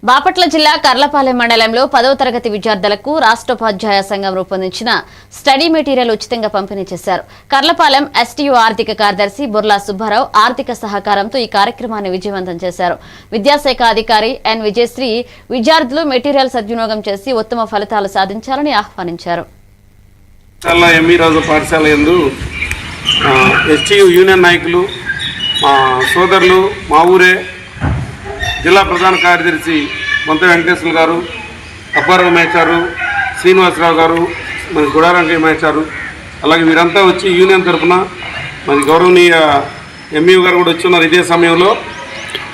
బాపట్ల జిల్లా కర్లపాలెం మండలంలో 10వ తరగతి విద్యార్థులకు రాష్ట్రోపాధ్యాయ సంఘం రూపొందించిన స్టడీ మెటీరియల్ ఉచితంగా పంపిణీ చేశారు. కర్లపాలెం ఎస్టీయూ ఆర్థిక కార్యదర్శి బుర్లా సుబ్బారావు ఆర్థిక సహకారంతో ఈ కార్యక్రమాన్ని విజయవంతం చేశారు. విద్యాశాఖ అధికారి ఎన్ విజయశ్రీ విద్యార్థులు మెటీరియల్ సద్వినియోగం చేసి ఉత్తమ ఫలితాలు సాధించాలని ఆహ్వానించారు. ఎస్టీయూ యూనియన్ నాయకులు మా సోదరులు మా ఊరే జిల్లా ప్రధాన కార్యదర్శి బొంత వెంకటేశ్వర గారు, అప్పారావు మేచారు, శ్రీనివాసరావు గారు, మరి గుడారంకయ్య మేచారు, అలాగే వీరంతా వచ్చి యూనియన్ తరఫున మరి గౌరవనీయ ఎంఈఓ గారు కూడా వచ్చున్నారు. ఇదే సమయంలో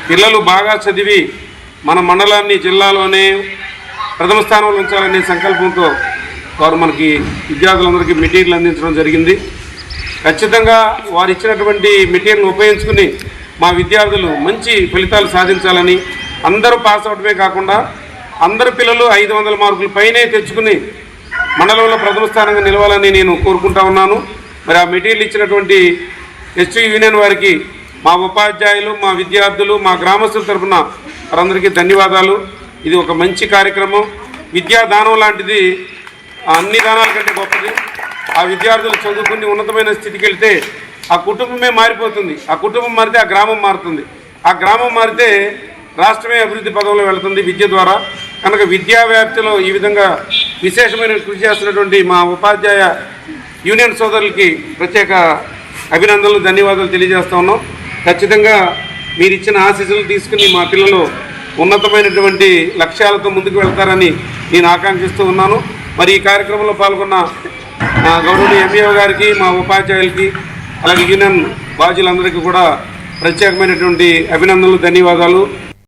పిల్లలు బాగా చదివి మన మండలాన్ని జిల్లాలోనే ప్రథమ స్థానంలో ఉంచాలనే సంకల్పంతో వారు మనకి విద్యార్థులందరికీ మెటీరియల్ అందించడం జరిగింది. ఖచ్చితంగా వారు ఇచ్చినటువంటి మెటీరియల్ని ఉపయోగించుకుని మా విద్యార్థులు మంచి ఫలితాలు సాధించాలని, అందరూ పాస్ అవడమే కాకుండా అందరు పిల్లలు 500 మార్కుల పైనే తెచ్చుకుని మండలంలో ప్రథమ స్థానంగా నిలవాలని నేను కోరుకుంటా ఉన్నాను. మరి ఆ మెటీరియల్ ఇచ్చినటువంటి ఎస్టీ యూనియన్ వారికి మా ఉపాధ్యాయులు, మా విద్యార్థులు, మా గ్రామస్తుల తరఫున వారందరికీ ధన్యవాదాలు. ఇది ఒక మంచి కార్యక్రమం. విద్యాదానం లాంటిది అన్ని దానాల కంటే గొప్పది. ఆ విద్యార్థులు చదువుకుని ఉన్నతమైన స్థితికి వెళ్తే ఆ కుటుంబమే మారిపోతుంది. ఆ కుటుంబం మారితే ఆ గ్రామం మారుతుంది. ఆ గ్రామం మారితే రాష్ట్రమే అభివృద్ధి పదంలో వెళుతుంది విద్య ద్వారా. కనుక విద్యా వ్యాప్తిలో ఈ విధంగా విశేషమైన కృషి చేస్తున్నటువంటి మా ఉపాధ్యాయ యూనియన్ సోదరులకి ప్రత్యేక అభినందనలు, ధన్యవాదాలు తెలియజేస్తా ఉన్నాం. ఖచ్చితంగా మీరు ఇచ్చిన ఆశీస్సులు తీసుకుని మా పిల్లలు ఉన్నతమైనటువంటి లక్ష్యాలతో ముందుకు వెళ్తారని నేను ఆకాంక్షిస్తూ ఉన్నాను. మరి ఈ కార్యక్రమంలో పాల్గొన్న గౌరవనీయ ఎంఈఓ గారికి, మా ఉపాధ్యాయులకి, అలాగే యూనియన్ బాధ్యులందరికీ కూడా ప్రత్యేకమైనటువంటి అభినందనలు, ధన్యవాదాలు.